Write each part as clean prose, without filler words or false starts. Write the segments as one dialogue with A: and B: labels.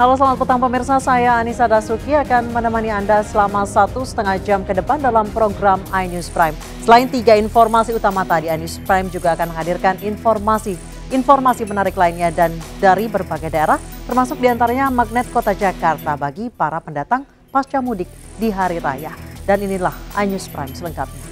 A: Halo, selamat petang pemirsa, saya Anissa Dasuki akan menemani Anda selama 1,5 jam ke depan dalam program iNews Prime. Selain 3 informasi utama tadi, iNews Prime juga akan menghadirkan informasi menarik lainnya dan dari berbagai daerah, termasuk diantaranya magnet kota Jakarta bagi para pendatang pasca mudik di Hari Raya. Dan inilah iNews Prime selengkapnya.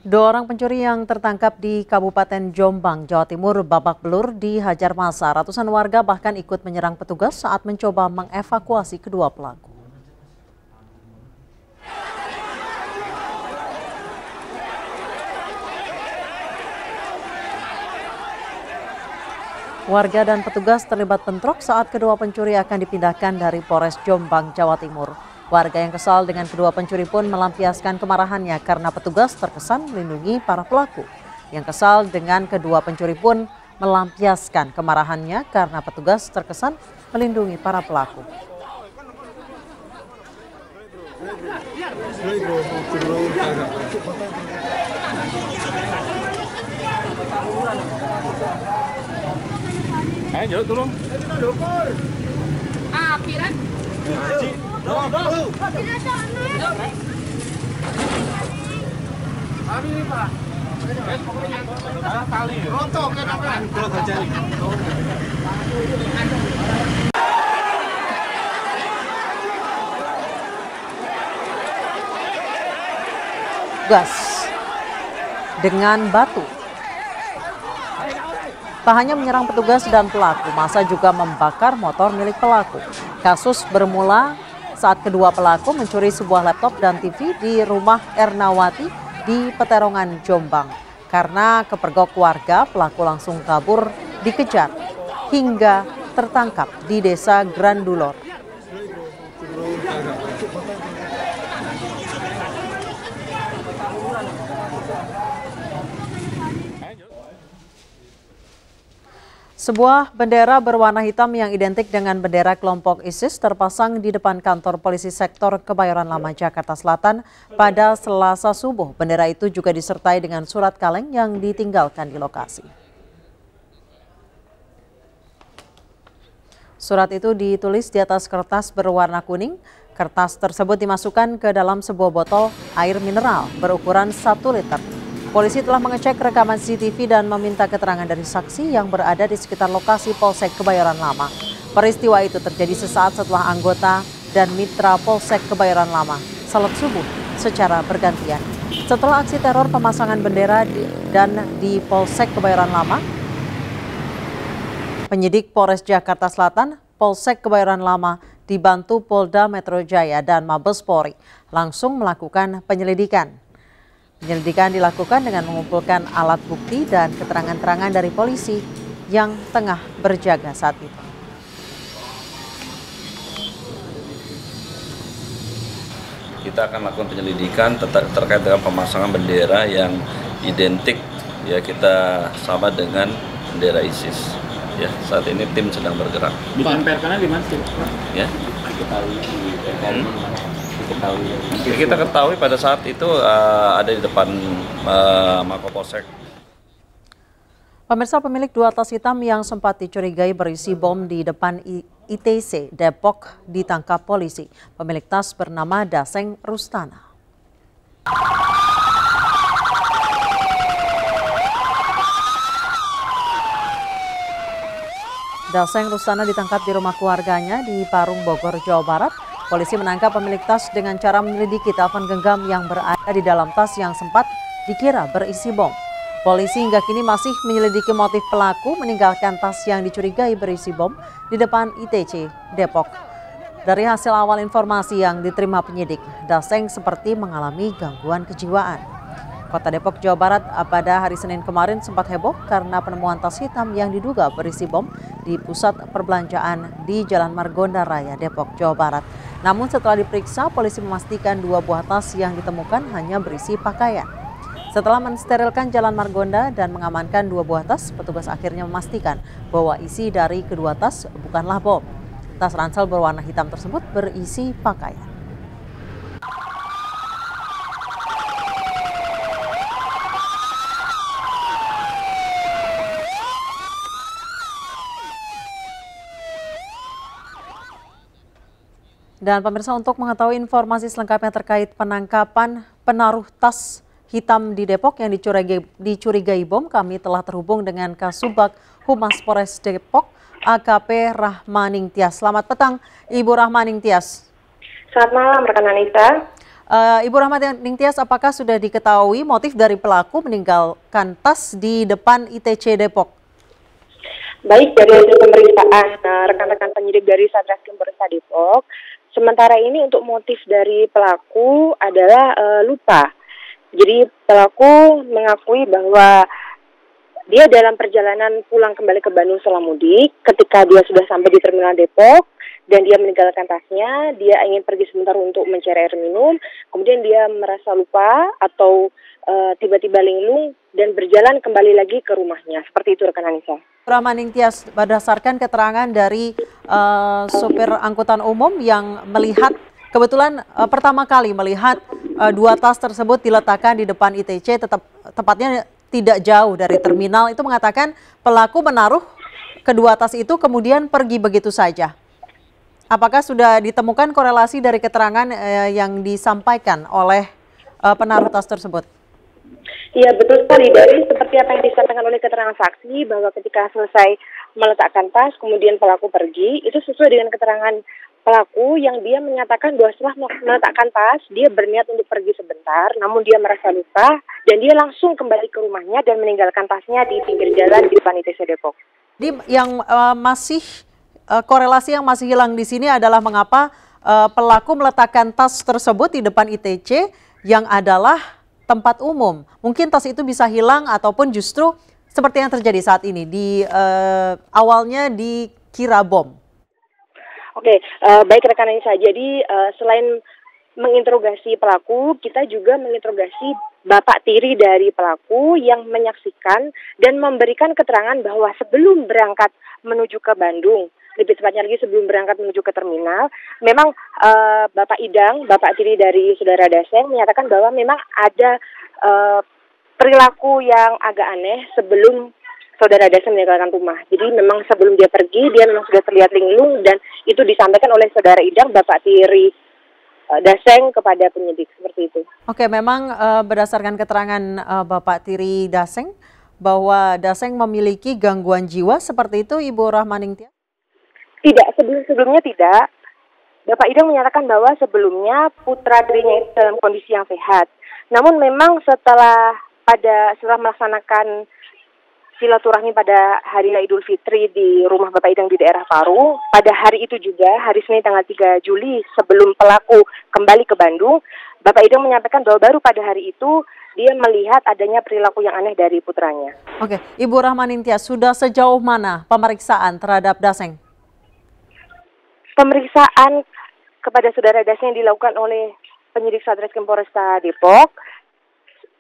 A: Dua orang pencuri yang tertangkap di Kabupaten Jombang, Jawa Timur babak belur dihajar massa. Ratusan warga bahkan ikut menyerang petugas saat mencoba mengevakuasi kedua pelaku. Warga dan petugas terlibat bentrok saat kedua pencuri akan dipindahkan dari Polres Jombang, Jawa Timur. Warga yang kesal dengan kedua pencuri pun melampiaskan kemarahannya karena petugas terkesan melindungi para pelaku. Yang kesal dengan kedua pencuri pun melampiaskan kemarahannya karena petugas terkesan melindungi para pelaku.
B: Ayo turun.
C: Api kan?
B: Kami ini Pak. Tali. Rontok kan apa? Kalau terjadi.
A: Gas dengan batu. Tak hanya menyerang petugas dan pelaku, massa juga membakar motor milik pelaku. Kasus bermula saat kedua pelaku mencuri sebuah laptop dan TV di rumah Ernawati di Peterongan, Jombang. Karena kepergok warga, pelaku langsung kabur dikejar hingga tertangkap di Desa Grandulor. Sebuah bendera berwarna hitam yang identik dengan bendera kelompok ISIS terpasang di depan kantor polisi sektor Kebayoran Lama, Jakarta Selatan pada Selasa subuh. Bendera itu juga disertai dengan surat kaleng yang ditinggalkan di lokasi. Surat itu ditulis di atas kertas berwarna kuning. Kertas tersebut dimasukkan ke dalam sebuah botol air mineral berukuran 1 liter. Polisi telah mengecek rekaman CCTV dan meminta keterangan dari saksi yang berada di sekitar lokasi Polsek Kebayoran Lama. Peristiwa itu terjadi sesaat setelah anggota dan mitra Polsek Kebayoran Lama salat subuh secara bergantian. Setelah aksi teror pemasangan bendera di Polsek Kebayoran Lama, penyidik Polres Jakarta Selatan, Polsek Kebayoran Lama dibantu Polda Metro Jaya dan Mabes Polri langsung melakukan penyelidikan. Penyelidikan dilakukan dengan mengumpulkan alat bukti dan keterangan-keterangan dari polisi yang tengah berjaga saat itu.
D: Kita akan lakukan penyelidikan terkait dengan pemasangan bendera yang identik, ya, kita sama dengan bendera ISIS. Ya, saat ini tim sedang bergerak.
B: Ditempelkannya di mana?
D: Ya. Kita ketahui pada saat itu ada di depan Makopolsek.
A: Pemirsa, pemilik 2 tas hitam yang sempat dicurigai berisi bom di depan ITC Depok ditangkap polisi. Pemilik tas bernama Daseng Rustana. Daseng Rustana ditangkap di rumah keluarganya di Parung, Bogor, Jawa Barat. Polisi menangkap pemilik tas dengan cara menyelidiki telepon genggam yang berada di dalam tas yang sempat dikira berisi bom. Polisi hingga kini masih menyelidiki motif pelaku meninggalkan tas yang dicurigai berisi bom di depan ITC Depok. Dari hasil awal informasi yang diterima penyidik, Daseng seperti mengalami gangguan kejiwaan. Kota Depok, Jawa Barat pada hari Senin kemarin sempat heboh karena penemuan tas hitam yang diduga berisi bom di pusat perbelanjaan di Jalan Margonda Raya, Depok, Jawa Barat. Namun setelah diperiksa, polisi memastikan 2 buah tas yang ditemukan hanya berisi pakaian. Setelah mensterilkan Jalan Margonda dan mengamankan 2 buah tas, petugas akhirnya memastikan bahwa isi dari kedua tas bukanlah bom. Tas ransel berwarna hitam tersebut berisi pakaian. Dan pemirsa, untuk mengetahui informasi selengkapnya terkait penangkapan penaruh tas hitam di Depok yang dicurigai bom, kami telah terhubung dengan Kasubag Humas Polres Depok, AKP Rahmaning Tias. Selamat petang, Ibu Rahmaning Tias.
C: Selamat malam, rekan Anissa.
A: Ibu Rahmaning Tias, apakah sudah diketahui motif dari pelaku meninggalkan tas di depan ITC Depok?
C: Baik, dari hasil pemeriksaan rekan-rekan penyidik dari Satreskrim Polresta Depok, sementara ini untuk motif dari pelaku adalah lupa. Jadi pelaku mengakui bahwa dia dalam perjalanan pulang kembali ke Bandung setelah mudik, ketika dia sudah sampai di Terminal Depok dan dia meninggalkan tasnya, dia ingin pergi sebentar untuk mencari air minum, kemudian dia merasa lupa atau tiba-tiba linglung dan berjalan kembali lagi ke rumahnya. Seperti itu, rekan Anissa.
A: Rahmaning Tias, berdasarkan keterangan dari sopir angkutan umum yang melihat, kebetulan pertama kali melihat dua tas tersebut diletakkan di depan ITC, tepatnya tidak jauh dari terminal, itu mengatakan pelaku menaruh kedua tas itu kemudian pergi begitu saja. Apakah sudah ditemukan korelasi dari keterangan yang disampaikan oleh penaruh tas tersebut?
C: Iya, betul sekali. Dari seperti apa yang disampaikan oleh keterangan saksi, bahwa ketika selesai meletakkan tas, kemudian pelaku pergi, itu sesuai dengan keterangan pelaku yang dia menyatakan bahwa setelah meletakkan tas, dia berniat untuk pergi sebentar, namun dia merasa lupa, dan dia langsung kembali ke rumahnya dan meninggalkan tasnya di pinggir jalan di depan ITC Depok.
A: Yang korelasi yang masih hilang di sini adalah mengapa pelaku meletakkan tas tersebut di depan ITC yang adalah tempat umum. Mungkin tas itu bisa hilang ataupun justru seperti yang terjadi saat ini, awalnya dikira bom.
C: Oke, baik rekan Anissa. Jadi selain menginterogasi pelaku, kita juga menginterogasi bapak tiri dari pelaku yang menyaksikan dan memberikan keterangan bahwa sebelum berangkat menuju ke Bandung, lebih tepatnya lagi sebelum berangkat menuju ke terminal, memang Bapak Idang, bapak tiri dari saudara Daseng, menyatakan bahwa memang ada perilaku yang agak aneh sebelum saudara Daseng meninggalkan rumah. Jadi memang sebelum dia pergi, dia memang sudah terlihat linglung, dan itu disampaikan oleh saudara Idang, bapak tiri Daseng, kepada penyidik, seperti itu. Oke,
A: memang berdasarkan keterangan bapak tiri Daseng, bahwa Daseng memiliki gangguan jiwa, seperti itu Ibu Rahmaning Tias?
C: Tidak, sebelumnya tidak. Bapak Idang menyatakan bahwa sebelumnya putra dirinya itu dalam kondisi yang sehat. Namun memang setelah melaksanakan silaturahmi pada hari Idul Fitri di rumah Bapak Idang di daerah Parung, pada hari itu juga, hari Senin tanggal 3 Juli, sebelum pelaku kembali ke Bandung, Bapak Idang menyampaikan bahwa baru pada hari itu dia melihat adanya perilaku yang aneh dari putranya.
A: Oke, Ibu Rahmaning Tias, sudah sejauh mana pemeriksaan terhadap Daseng?
C: Pemeriksaan kepada saudara Daseng yang dilakukan oleh penyidik Satreskrim Polresta Depok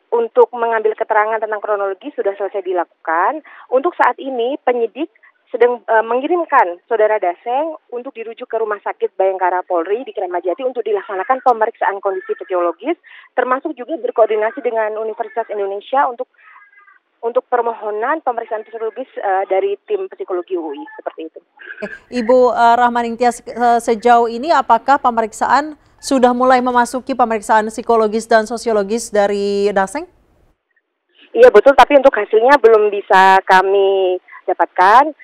C: untuk mengambil keterangan tentang kronologi sudah selesai dilakukan. Untuk saat ini penyidik sedang mengirimkan saudara Daseng untuk dirujuk ke Rumah Sakit Bayangkara Polri di Kramat Jati untuk dilaksanakan pemeriksaan kondisi fisiologis, termasuk juga berkoordinasi dengan Universitas Indonesia untuk permohonan pemeriksaan psikologis dari tim psikologi UI, seperti itu.
A: Ibu Rahmaning Tias, sejauh ini apakah pemeriksaan sudah mulai memasuki pemeriksaan psikologis dan sosiologis dari Daseng?
C: Iya betul, tapi untuk hasilnya belum bisa kami dapatkan.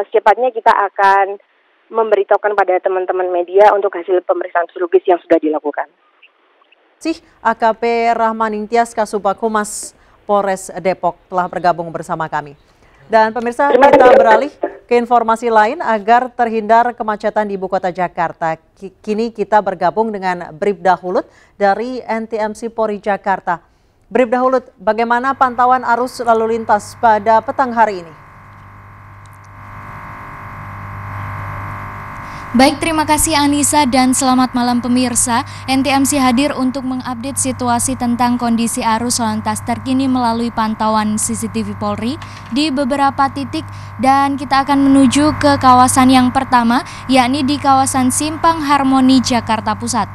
C: Secepatnya kita akan memberitahukan pada teman-teman media untuk hasil pemeriksaan psikologis yang sudah dilakukan.
A: AKP Rahmaning Tias, Kasubag Humas Polres Depok telah bergabung bersama kami. Dan pemirsa, kita beralih ke informasi lain agar terhindar kemacetan di ibu kota Jakarta. Kini kita bergabung dengan Bribda Hulut dari NTMC Polri Jakarta. Bribda Hulut, bagaimana pantauan arus lalu lintas pada petang hari ini?
E: Baik, terima kasih Anissa dan selamat malam pemirsa. NTMC hadir untuk mengupdate situasi tentang kondisi arus lalu lintas terkini melalui pantauan CCTV Polri di beberapa titik, dan kita akan menuju ke kawasan yang pertama, yakni di kawasan Simpang Harmoni, Jakarta Pusat.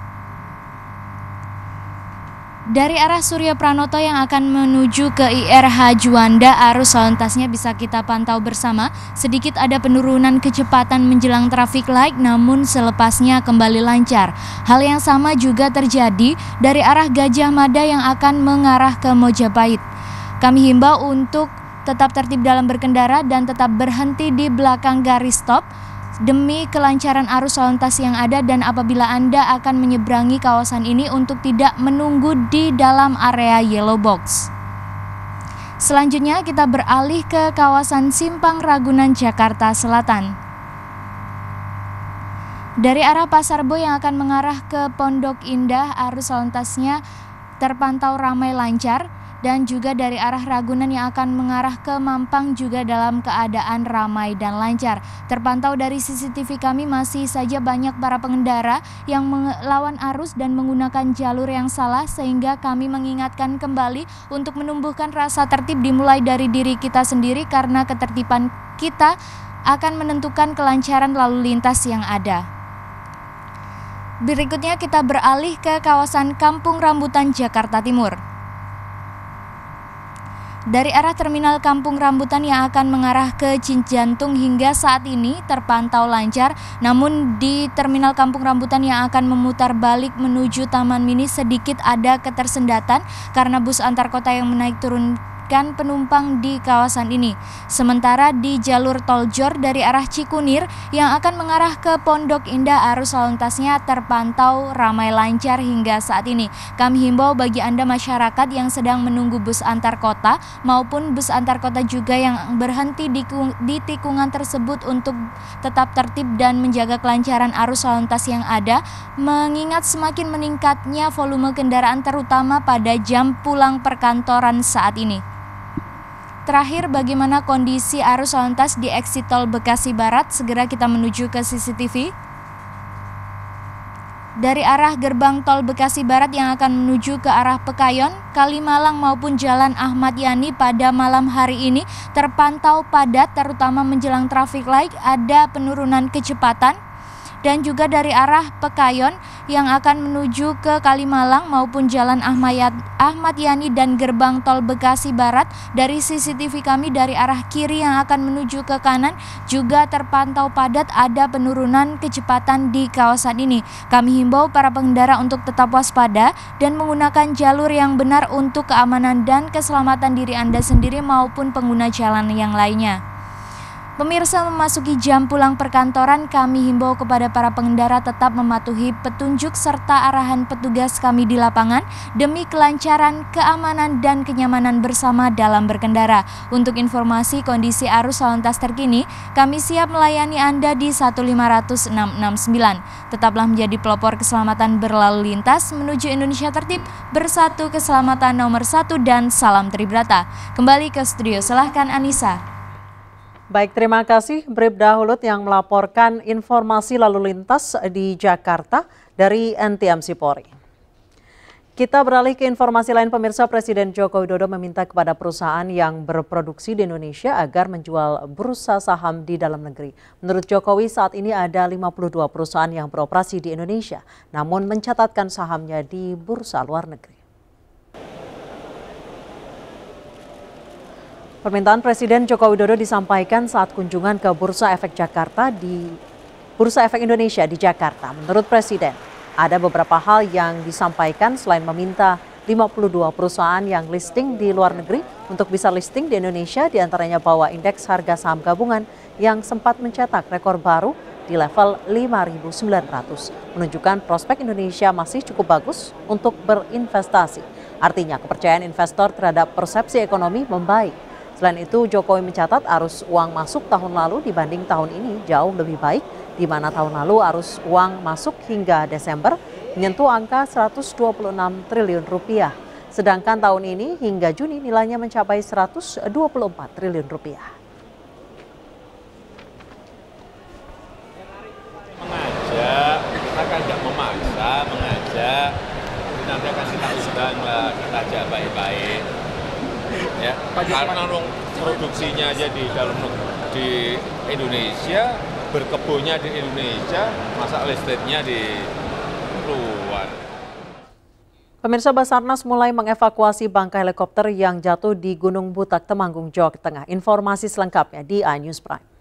E: Dari arah Surya Pranoto yang akan menuju ke IRH Juanda, arus lalu lintasnya bisa kita pantau bersama. Sedikit ada penurunan kecepatan menjelang traffic light, namun selepasnya kembali lancar. Hal yang sama juga terjadi dari arah Gajah Mada yang akan mengarah ke Mojapahit. Kami himbau untuk tetap tertib dalam berkendara dan tetap berhenti di belakang garis stop demi kelancaran arus lalu lintas yang ada, dan apabila Anda akan menyeberangi kawasan ini untuk tidak menunggu di dalam area yellow box. Selanjutnya kita beralih ke kawasan Simpang Ragunan, Jakarta Selatan. Dari arah Pasar Bo yang akan mengarah ke Pondok Indah, arus lalu lintasnya terpantau ramai lancar. Dan juga dari arah Ragunan yang akan mengarah ke Mampang juga dalam keadaan ramai dan lancar. Terpantau dari CCTV kami masih saja banyak para pengendara yang melawan arus dan menggunakan jalur yang salah, sehingga kami mengingatkan kembali untuk menumbuhkan rasa tertib dimulai dari diri kita sendiri, karena ketertiban kita akan menentukan kelancaran lalu lintas yang ada. Berikutnya kita beralih ke kawasan Kampung Rambutan, Jakarta Timur. Dari arah terminal Kampung Rambutan yang akan mengarah ke Cijantung hingga saat ini terpantau lancar, namun di terminal Kampung Rambutan yang akan memutar balik menuju Taman Mini sedikit ada ketersendatan karena bus antar kota yang menaik turun penumpang di kawasan ini. Sementara di jalur tol Jor dari arah Cikunir yang akan mengarah ke Pondok Indah, arus lalu lintasnya terpantau ramai lancar hingga saat ini. Kami himbau bagi Anda masyarakat yang sedang menunggu bus antar kota maupun bus antar kota juga yang berhenti di tikungan tersebut untuk tetap tertib dan menjaga kelancaran arus lalu lintas yang ada, mengingat semakin meningkatnya volume kendaraan terutama pada jam pulang perkantoran saat ini. Terakhir, bagaimana kondisi arus lalu lintas di exit tol Bekasi Barat? Segera kita menuju ke CCTV. Dari arah gerbang tol Bekasi Barat yang akan menuju ke arah Pekayon, Kalimalang maupun Jalan Ahmad Yani pada malam hari ini terpantau padat, terutama menjelang traffic light ada penurunan kecepatan. Dan juga dari arah Pekayon yang akan menuju ke Kalimalang maupun Jalan Ahmad Yani dan gerbang tol Bekasi Barat, dari CCTV kami dari arah kiri yang akan menuju ke kanan juga terpantau padat, ada penurunan kecepatan di kawasan ini. Kami himbau para pengendara untuk tetap waspada dan menggunakan jalur yang benar untuk keamanan dan keselamatan diri Anda sendiri maupun pengguna jalan yang lainnya. Pemirsa, memasuki jam pulang perkantoran, kami himbau kepada para pengendara tetap mematuhi petunjuk serta arahan petugas kami di lapangan demi kelancaran, keamanan, dan kenyamanan bersama dalam berkendara. Untuk informasi kondisi arus lalu lintas terkini, kami siap melayani Anda di 1500669. Tetaplah menjadi pelopor keselamatan berlalu lintas menuju Indonesia tertib, bersatu keselamatan nomor 1, dan salam Tribrata. Kembali ke studio, silahkan Anissa.
A: Baik, terima kasih Bribda Hulut yang melaporkan informasi lalu lintas di Jakarta dari NTMC Polri. Kita beralih ke informasi lain, pemirsa. Presiden Joko Widodo meminta kepada perusahaan yang berproduksi di Indonesia agar menjual bursa saham di dalam negeri. Menurut Jokowi, saat ini ada 52 perusahaan yang beroperasi di Indonesia, namun mencatatkan sahamnya di bursa luar negeri. Permintaan Presiden Joko Widodo disampaikan saat kunjungan ke Bursa Efek Jakarta di Bursa Efek Indonesia di Jakarta. Menurut Presiden, ada beberapa hal yang disampaikan selain meminta 52 perusahaan yang listing di luar negeri untuk bisa listing di Indonesia, diantaranya bahwa indeks harga saham gabungan yang sempat mencetak rekor baru di level 5.900, menunjukkan prospek Indonesia masih cukup bagus untuk berinvestasi. Artinya kepercayaan investor terhadap persepsi ekonomi membaik. Selain itu, Jokowi mencatat arus uang masuk tahun lalu dibanding tahun ini jauh lebih baik, di mana tahun lalu arus uang masuk hingga Desember menyentuh angka 126 triliun rupiah. Sedangkan tahun ini hingga Juni nilainya mencapai 124 triliun rupiah.
F: Mengajak, kita kan nggak memaksa, mengajak, nanti akan kita undang lah, kita ajak baik-baik. Ya, karena produksinya aja di dalam di Indonesia, berkebunnya di Indonesia, masa listriknya di luar.
A: Pemirsa, Basarnas mulai mengevakuasi bangkai helikopter yang jatuh di Gunung Butak, Temanggung, Jawa Tengah. Informasi selengkapnya di iNews Prime.